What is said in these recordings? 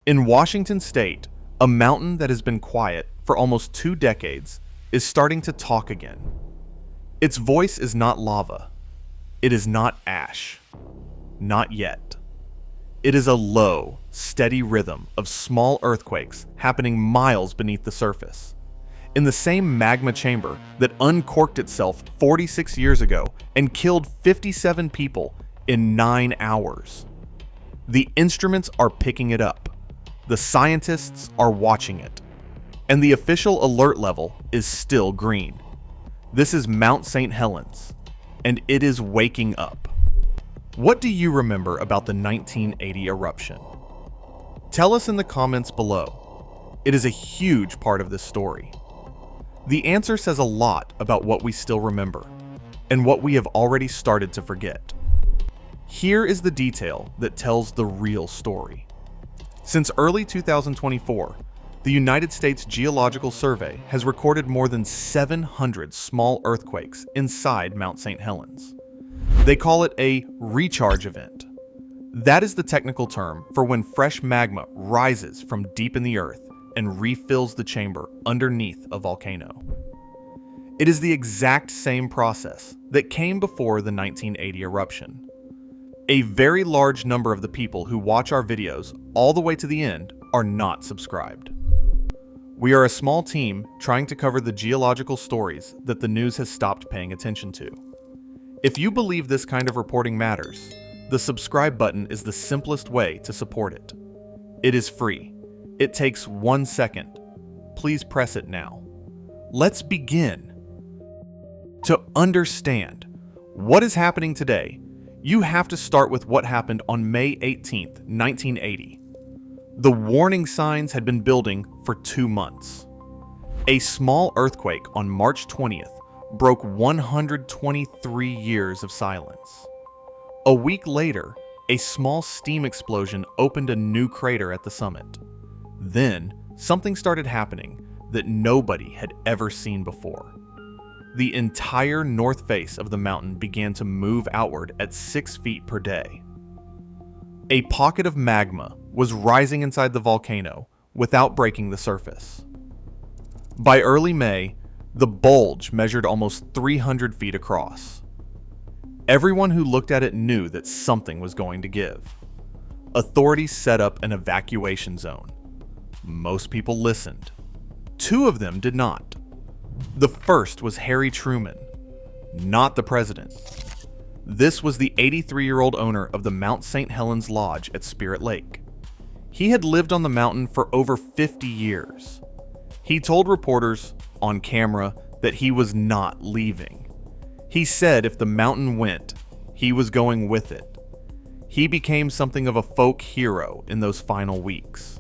In Washington state, a mountain that has been quiet for almost 2 decades is starting to talk again. Its voice is not lava. It is not ash. Not yet. It is a low, steady rhythm of small earthquakes happening miles beneath the surface, in the same magma chamber that uncorked itself 46 years ago and killed 57 people in 9 hours. The instruments are picking it up. The scientists are watching it. And the official alert level is still green. This is Mount Saint Helens, and it is waking up. What do you remember about the 1980 eruption? Tell us in the comments below. It is a huge part of this story. The answer says a lot about what we still remember, and what we have already started to forget. Here is the detail that tells the real story. Since early 2024, the United States Geological Survey has recorded more than 700 small earthquakes inside Mount Saint Helens. They call it a recharge event. That is the technical term for when fresh magma rises from deep in the earth and refills the chamber underneath a volcano. It is the exact same process that came before the 1980 eruption. A very large number of the people who watch our videos all the way to the end are not subscribed. We are a small team trying to cover the geological stories that the news has stopped paying attention to. If you believe this kind of reporting matters, the subscribe button is the simplest way to support it. It is free. It takes 1 second. Please press it now. Let's begin. To understand what is happening today, you have to start with what happened on May 18th, 1980. The warning signs had been building for 2 months. A small earthquake on March 20th broke 123 years of silence. A week later, a small steam explosion opened a new crater at the summit. Then, something started happening that nobody had ever seen before. The entire north face of the mountain began to move outward at 6 feet per day. A pocket of magma was rising inside the volcano without breaking the surface. By early May, the bulge measured almost 300 feet across. Everyone who looked at it knew that something was going to give. Authorities set up an evacuation zone. Most people listened. 2 of them did not. The first was Harry Truman, not the president. This was the 83-year-old owner of the Mount Saint Helens Lodge at Spirit Lake. He had lived on the mountain for over 50 years. He told reporters on camera that he was not leaving. He said if the mountain went, he was going with it. He became something of a folk hero in those final weeks.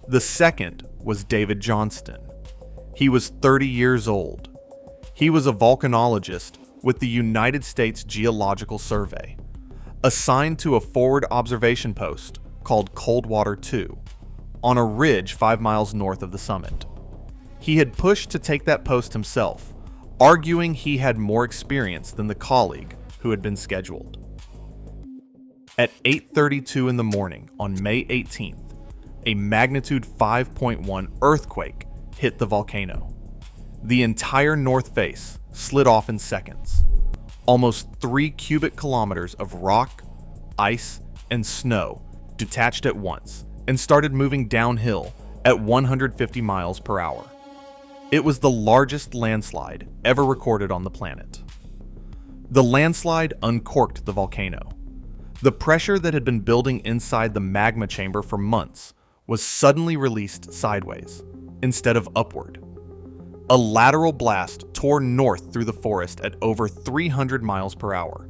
The second was David Johnston. He was 30 years old. He was a volcanologist with the United States Geological Survey, assigned to a forward observation post called Coldwater 2, on a ridge 5 miles north of the summit. He had pushed to take that post himself, arguing he had more experience than the colleague who had been scheduled. At 8:32 in the morning on May 18th, a magnitude 5.1 earthquake hit the volcano. The entire north face slid off in seconds. Almost 3 cubic kilometers of rock, ice, and snow detached at once and started moving downhill at 150 miles per hour. It was the largest landslide ever recorded on the planet. The landslide uncorked the volcano. The pressure that had been building inside the magma chamber for months was suddenly released sideways, instead of upward. A lateral blast tore north through the forest at over 300 miles per hour,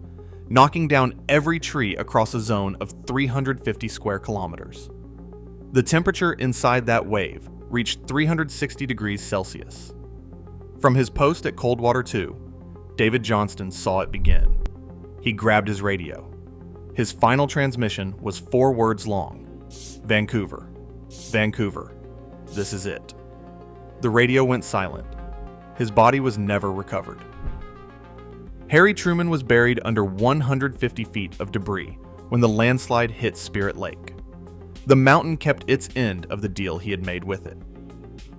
knocking down every tree across a zone of 350 square kilometers. The temperature inside that wave reached 360 degrees Celsius. From his post at Coldwater 2, David Johnston saw it begin. He grabbed his radio. His final transmission was 4 words long. Vancouver. Vancouver. This is it. The radio went silent. His body was never recovered. Harry Truman was buried under 150 feet of debris when the landslide hit Spirit Lake. The mountain kept its end of the deal he had made with it.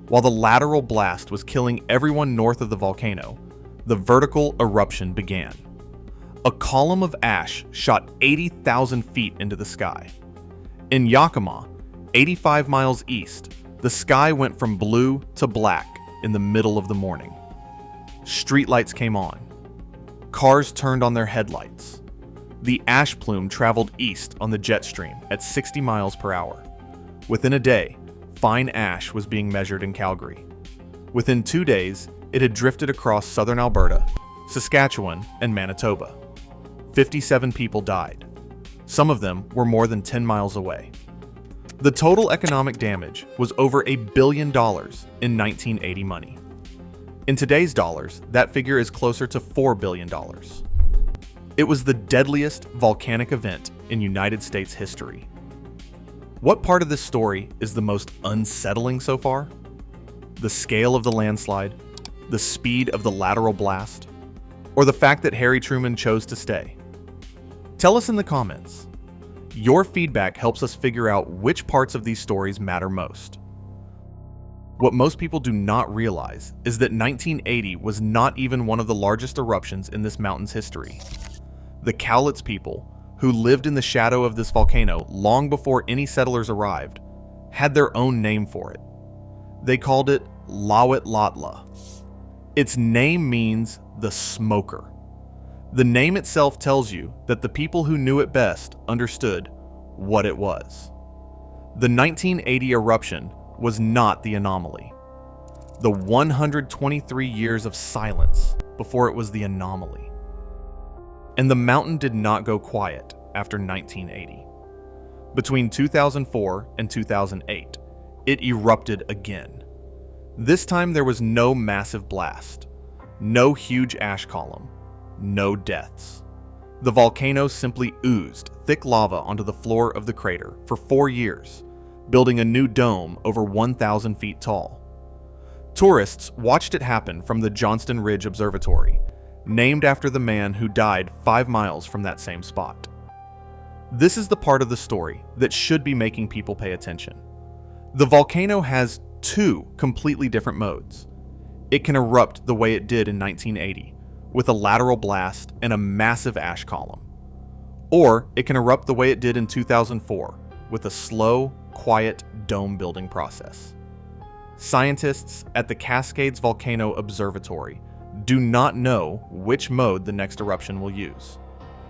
While the lateral blast was killing everyone north of the volcano, the vertical eruption began. A column of ash shot 80,000 feet into the sky. In Yakima, 85 miles east, the sky went from blue to black in the middle of the morning. Streetlights came on. Cars turned on their headlights. The ash plume traveled east on the jet stream at 60 miles per hour. Within a day, fine ash was being measured in Calgary. Within 2 days, it had drifted across southern Alberta, Saskatchewan, and Manitoba. 57 people died. Some of them were more than 10 miles away. The total economic damage was over $1 billion in 1980 money. In today's dollars, that figure is closer to $4 billion. It was the deadliest volcanic event in United States history. What part of this story is the most unsettling so far? The scale of the landslide, the speed of the lateral blast, or the fact that Harry Truman chose to stay? Tell us in the comments. Your feedback helps us figure out which parts of these stories matter most. What most people do not realize is that 1980 was not even one of the largest eruptions in this mountain's history. The Cowlitz people, who lived in the shadow of this volcano long before any settlers arrived, had their own name for it. They called it Lawitlatla. Its name means the smoker. The name itself tells you that the people who knew it best understood what it was. The 1980 eruption was not the anomaly. The 123 years of silence before it was the anomaly. And the mountain did not go quiet after 1980. Between 2004 and 2008, it erupted again. This time there was no massive blast, no huge ash column, no deaths. The volcano simply oozed thick lava onto the floor of the crater for 4 years, building a new dome over 1,000 feet tall. Tourists watched it happen from the Johnston Ridge Observatory, named after the man who died 5 miles from that same spot. This is the part of the story that should be making people pay attention. The volcano has 2 completely different modes. It can erupt the way it did in 1980, with a lateral blast and a massive ash column. Or it can erupt the way it did in 2004, with a slow, quiet dome building process. Scientists at the Cascades Volcano Observatory do not know which mode the next eruption will use.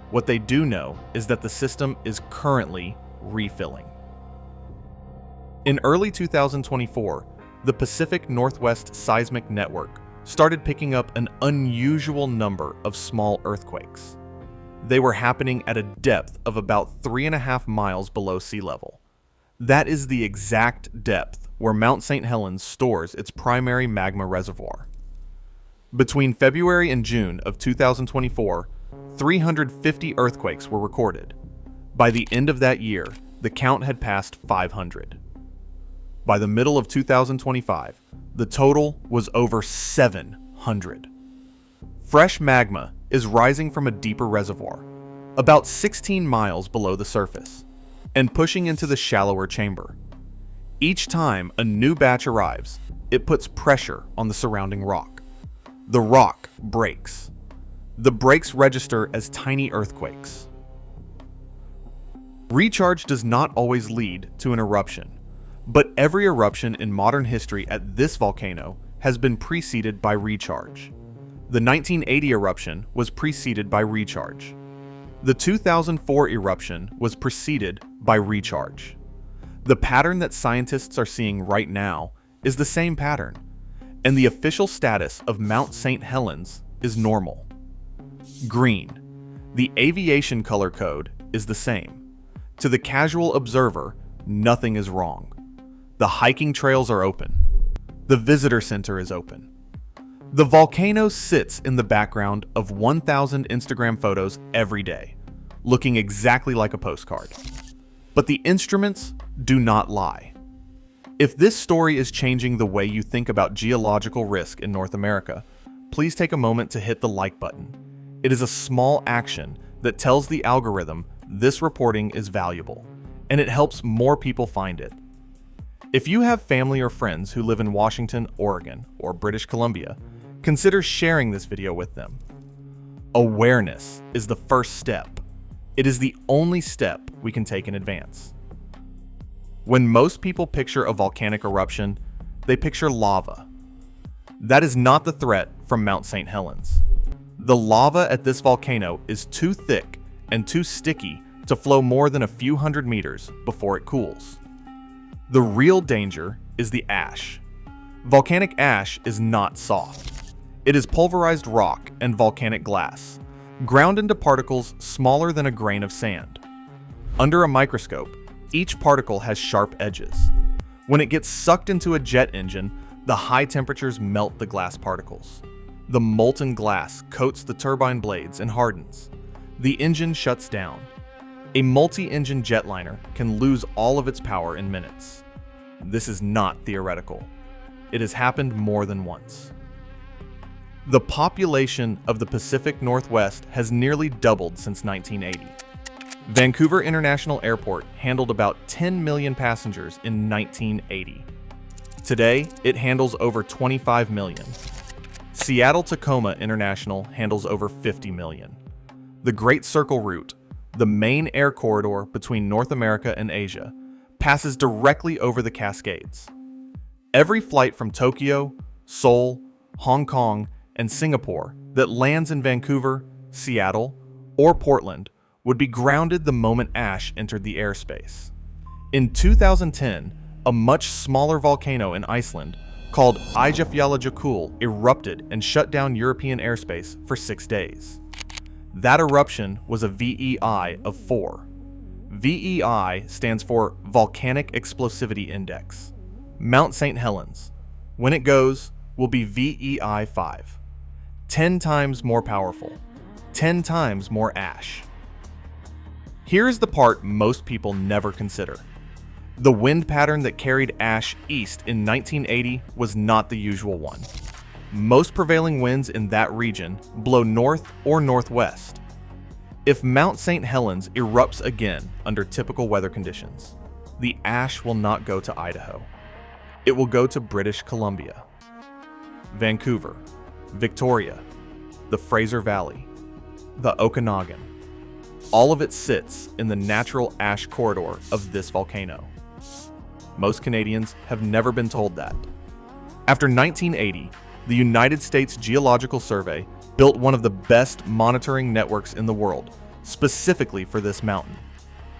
What they do know is that the system is currently refilling. In early 2024, the Pacific Northwest Seismic Network started picking up an unusual number of small earthquakes. They were happening at a depth of about 3.5 miles below sea level. That is the exact depth where Mount Saint Helens stores its primary magma reservoir. Between February and June of 2024, 350 earthquakes were recorded. By the end of that year, the count had passed 500. By the middle of 2025, the total was over 700. Fresh magma is rising from a deeper reservoir, about 16 miles below the surface, and pushing into the shallower chamber. Each time a new batch arrives, it puts pressure on the surrounding rock. The rock breaks. The breaks register as tiny earthquakes. Recharge does not always lead to an eruption, but every eruption in modern history at this volcano has been preceded by recharge. The 1980 eruption was preceded by recharge. The 2004 eruption was preceded by recharge. The pattern that scientists are seeing right now is the same pattern, and the official status of Mount Saint Helens is normal. Green. The aviation color code is the same. To the casual observer, nothing is wrong. The hiking trails are open. The visitor center is open. The volcano sits in the background of 1,000 Instagram photos every day, looking exactly like a postcard. But the instruments do not lie. If this story is changing the way you think about geological risk in North America, please take a moment to hit the like button. It is a small action that tells the algorithm this reporting is valuable. and it helps more people find it. If you have family or friends who live in Washington, Oregon, or British Columbia, consider sharing this video with them. Awareness is the first step. It is the only step we can take in advance. When most people picture a volcanic eruption, they picture lava. That is not the threat from Mount Saint Helens. The lava at this volcano is too thick and too sticky to flow more than a few hundred meters before it cools. The real danger is the ash. Volcanic ash is not soft. It is pulverized rock and volcanic glass, ground into particles smaller than a grain of sand. Under a microscope, each particle has sharp edges. When it gets sucked into a jet engine, the high temperatures melt the glass particles. The molten glass coats the turbine blades and hardens. The engine shuts down. A multi-engine jetliner can lose all of its power in minutes. This is not theoretical. It has happened more than once. The population of the Pacific Northwest has nearly doubled since 1980. Vancouver International Airport handled about 10 million passengers in 1980. Today, it handles over 25 million. Seattle-Tacoma International handles over 50 million. The Great Circle Route, the main air corridor between North America and Asia, passes directly over the Cascades. Every flight from Tokyo, Seoul, Hong Kong, and Singapore that lands in Vancouver, Seattle, or Portland would be grounded the moment ash entered the airspace. In 2010, a much smaller volcano in Iceland called Eyjafjallajökull erupted and shut down European airspace for 6 days. That eruption was a VEI of 4. VEI stands for Volcanic Explosivity Index. Mount Saint Helens, when it goes, will be VEI 5. 10 times more powerful. 10 times more ash. Here's the part most people never consider. The wind pattern that carried ash east in 1980 was not the usual one. Most prevailing winds in that region blow north or northwest. If Mount Saint Helens erupts again under typical weather conditions, the ash will not go to Idaho. It will go to British Columbia, Vancouver, Victoria, the Fraser Valley, the Okanagan. All of it sits in the natural ash corridor of this volcano. Most Canadians have never been told that. After 1980, the United States Geological Survey built one of the best monitoring networks in the world, specifically for this mountain.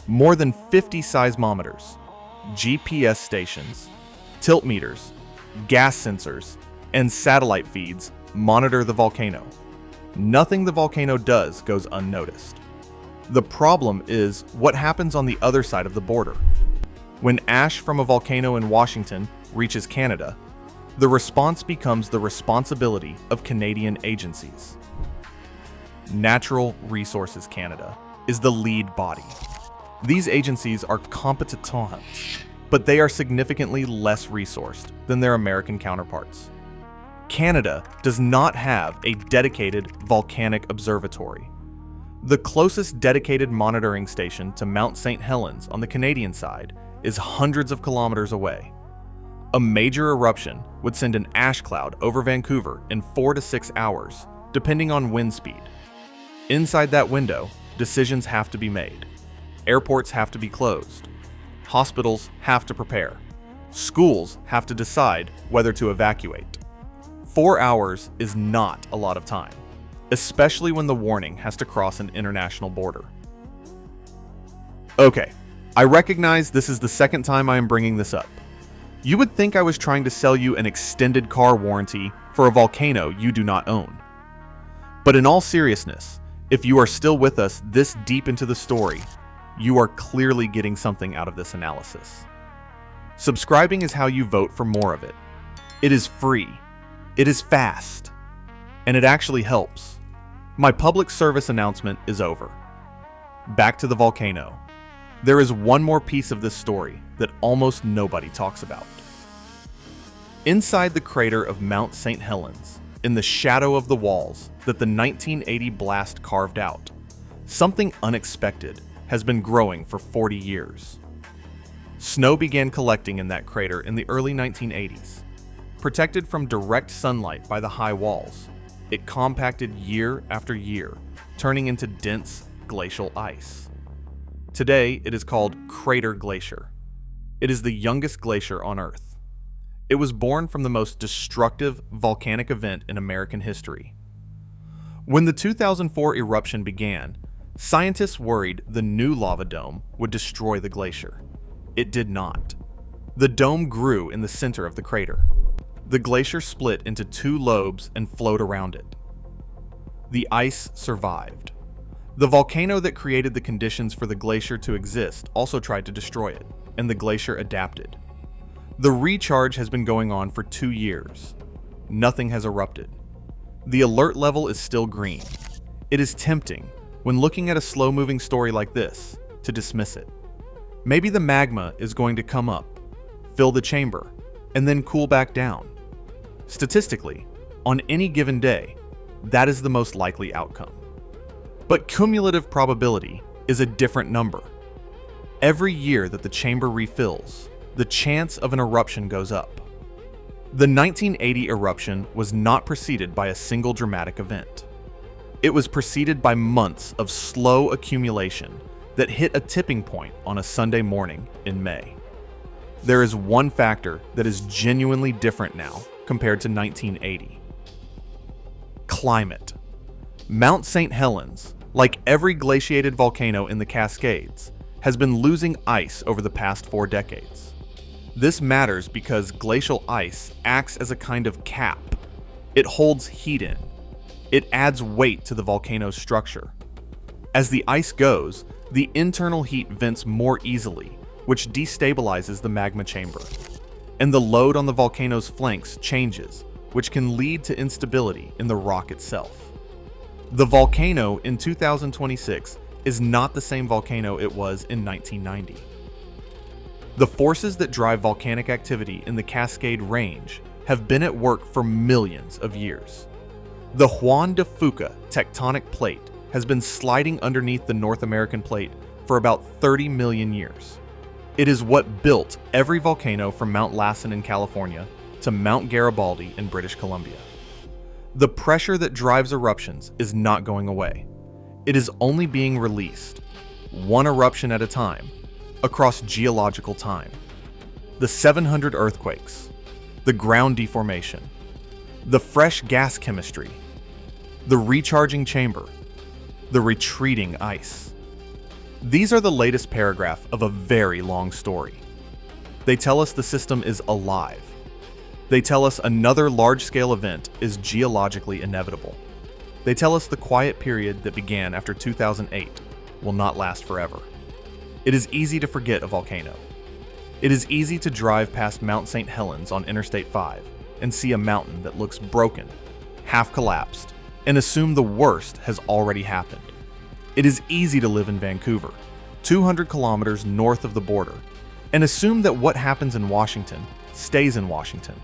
More than 50 seismometers, GPS stations, tilt meters, gas sensors, and satellite feeds monitor the volcano. Nothing the volcano does goes unnoticed. The problem is what happens on the other side of the border. When ash from a volcano in Washington reaches Canada, the response becomes the responsibility of Canadian agencies. Natural Resources Canada is the lead body. These agencies are competent, but they are significantly less resourced than their American counterparts. Canada does not have a dedicated volcanic observatory. The closest dedicated monitoring station to Mount Saint Helens on the Canadian side is hundreds of kilometers away. A major eruption would send an ash cloud over Vancouver in 4 to 6 hours, depending on wind speed. Inside that window, decisions have to be made. Airports have to be closed. Hospitals have to prepare. Schools have to decide whether to evacuate. 4 hours is not a lot of time, especially when the warning has to cross an international border. Okay, I recognize this is the second time I am bringing this up. You would think I was trying to sell you an extended car warranty for a volcano you do not own. But in all seriousness, if you are still with us this deep into the story, you are clearly getting something out of this analysis. Subscribing is how you vote for more of it. It is free, it is fast, and it actually helps. My public service announcement is over. Back to the volcano. There is one more piece of this story that almost nobody talks about. Inside the crater of Mount Saint Helens, in the shadow of the walls that the 1980 blast carved out, something unexpected has been growing for 40 years. Snow began collecting in that crater in the early 1980s. Protected from direct sunlight by the high walls, it compacted year after year, turning into dense glacial ice. Today, it is called Crater Glacier. It is the youngest glacier on Earth. It was born from the most destructive volcanic event in American history. When the 2004 eruption began, scientists worried the new lava dome would destroy the glacier. It did not. The dome grew in the center of the crater. The glacier split into two lobes and flowed around it. The ice survived. The volcano that created the conditions for the glacier to exist also tried to destroy it, and the glacier adapted. The recharge has been going on for 2 years. Nothing has erupted. The alert level is still green. It is tempting, when looking at a slow-moving story like this, to dismiss it. Maybe the magma is going to come up, fill the chamber, and then cool back down. Statistically, on any given day, that is the most likely outcome. But cumulative probability is a different number. Every year that the chamber refills, the chance of an eruption goes up. The 1980 eruption was not preceded by a single dramatic event. It was preceded by months of slow accumulation that hit a tipping point on a Sunday morning in May. There is one factor that is genuinely different now compared to 1980. Climate. Mount Saint Helens, like every glaciated volcano in the Cascades, has been losing ice over the past 4 decades. This matters because glacial ice acts as a kind of cap. It holds heat in. It adds weight to the volcano's structure. As the ice goes, the internal heat vents more easily, which destabilizes the magma chamber. And the load on the volcano's flanks changes, which can lead to instability in the rock itself. The volcano in 2026 is not the same volcano it was in 1990. The forces that drive volcanic activity in the Cascade Range have been at work for millions of years. The Juan de Fuca tectonic plate has been sliding underneath the North American plate for about 30 million years. It is what built every volcano from Mount Lassen in California to Mount Garibaldi in British Columbia. The pressure that drives eruptions is not going away. It is only being released, one eruption at a time, across geological time. The 700 earthquakes, the ground deformation, the fresh gas chemistry, the recharging chamber, the retreating ice. These are the latest paragraph of a very long story. They tell us the system is alive. They tell us another large-scale event is geologically inevitable. They tell us the quiet period that began after 2008 will not last forever. It is easy to forget a volcano. It is easy to drive past Mount Saint Helens on Interstate 5 and see a mountain that looks broken, half collapsed, and assume the worst has already happened. It is easy to live in Vancouver, 200 kilometers north of the border, and assume that what happens in Washington stays in Washington.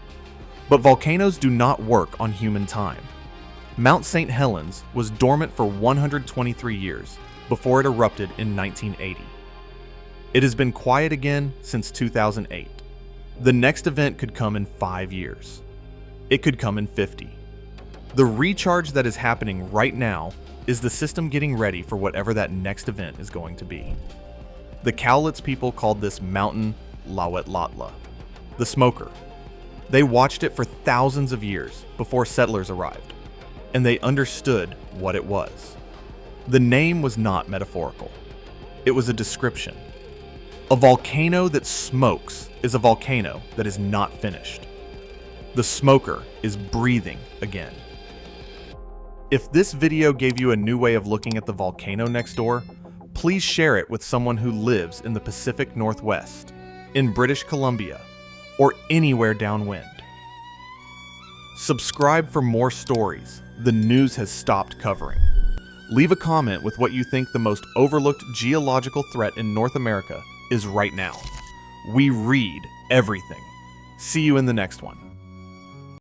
But volcanoes do not work on human time. Mount Saint Helens was dormant for 123 years before it erupted in 1980. It has been quiet again since 2008. The next event could come in 5 years. It could come in 50. The recharge that is happening right now is the system getting ready for whatever that next event is going to be. The Cowlitz people called this mountain Lawetlatla, the smoker. They watched it for thousands of years before settlers arrived, and they understood what it was. The name was not metaphorical. It was a description. A volcano that smokes is a volcano that is not finished. The smoker is breathing again. If this video gave you a new way of looking at the volcano next door, please share it with someone who lives in the Pacific Northwest, in British Columbia, or anywhere downwind. Subscribe for more stories the news has stopped covering. Leave a comment with what you think the most overlooked geological threat in North America is right now. We read everything. See you in the next one.